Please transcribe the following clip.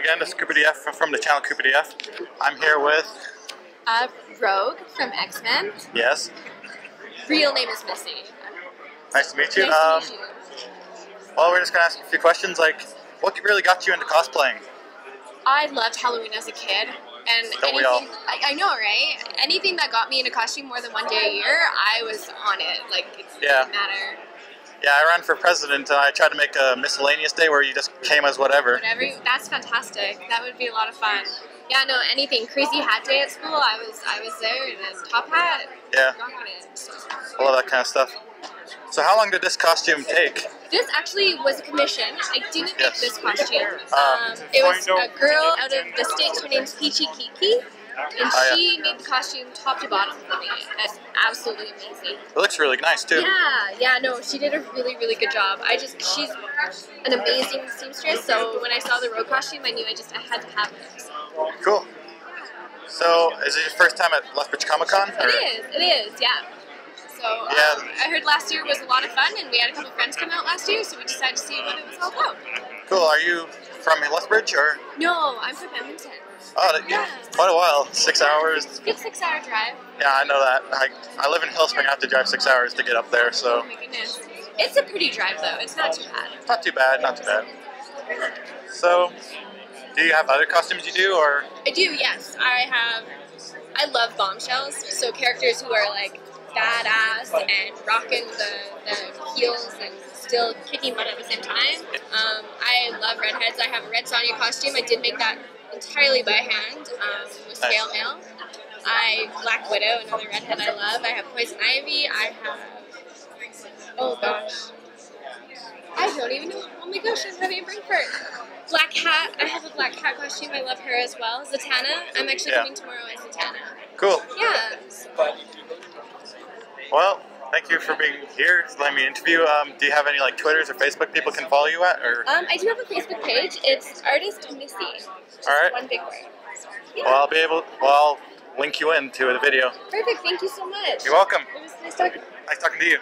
again, this is Cooper DF from the channel Cooper DF. I'm here with... Rogue from X-Men. Yes. Real name is Missy. Nice to meet you. Nice to meet you. Well, we're just going to ask you a few questions, like, what really got you into cosplaying? I loved Halloween as a kid. And Don't we all? I know, right? Anything that got me in a costume more than one day a year, I was on it. Like, it didn't matter. Yeah, I ran for president and I tried to make a miscellaneous day where you just came as whatever. That's fantastic. That would be a lot of fun. Yeah, no, anything. Crazy hat day at school, I was there in a top hat. Yeah. Rocking it. I love that kind of stuff. So how long did this costume take? This actually was a commission. I didn't make this costume. It was a girl out of the States. Her name's Peachy Kiki. And she made the costume top to bottom for me. It's absolutely amazing. It looks really nice too. Yeah, no, she did a really, really good job. She's an amazing seamstress, so when I saw the Rogue costume, I knew I had to have it. So. Cool. So, is it your first time at Lethbridge Comic Con? It is, yeah. So, I heard last year was a lot of fun, and we had a couple of friends come out last year, so we decided to see what it was all about. Cool. Are you from Lethbridge, or? No, I'm from Edmonton. Oh, yeah. Quite a while. 6 hours. It's a good 6-hour drive. Yeah, I know that. I live in Hillspring. I have to drive 6 hours to get up there, so. Oh my goodness. It's a pretty drive, though. It's not too bad. Not too bad, not too bad. So, do you have other costumes you do, or? I do, yes. I love bombshells, so characters who are like badass and rocking the heels and still kicking butt at the same time. I love redheads. I have a Red Sonja costume. I did make that entirely by hand with scale mail. Black Widow, another redhead I love. I have Poison Ivy. I have, oh gosh, I don't even know. Oh my gosh, I'm having a brain fart. Black Hat. I have a Black Hat costume. I love her as well. Zatanna. I'm actually coming tomorrow as Zatanna. Cool. Yeah. Well, thank you for being here, letting me interview. Do you have any like Twitters or Facebook people can follow you at? Or? I do have a Facebook page. It's Artist Missy. All right. One big word. Yeah. Well, I'll link you into the video. Perfect. Thank you so much. You're welcome. It was nice talking. Nice talking to you.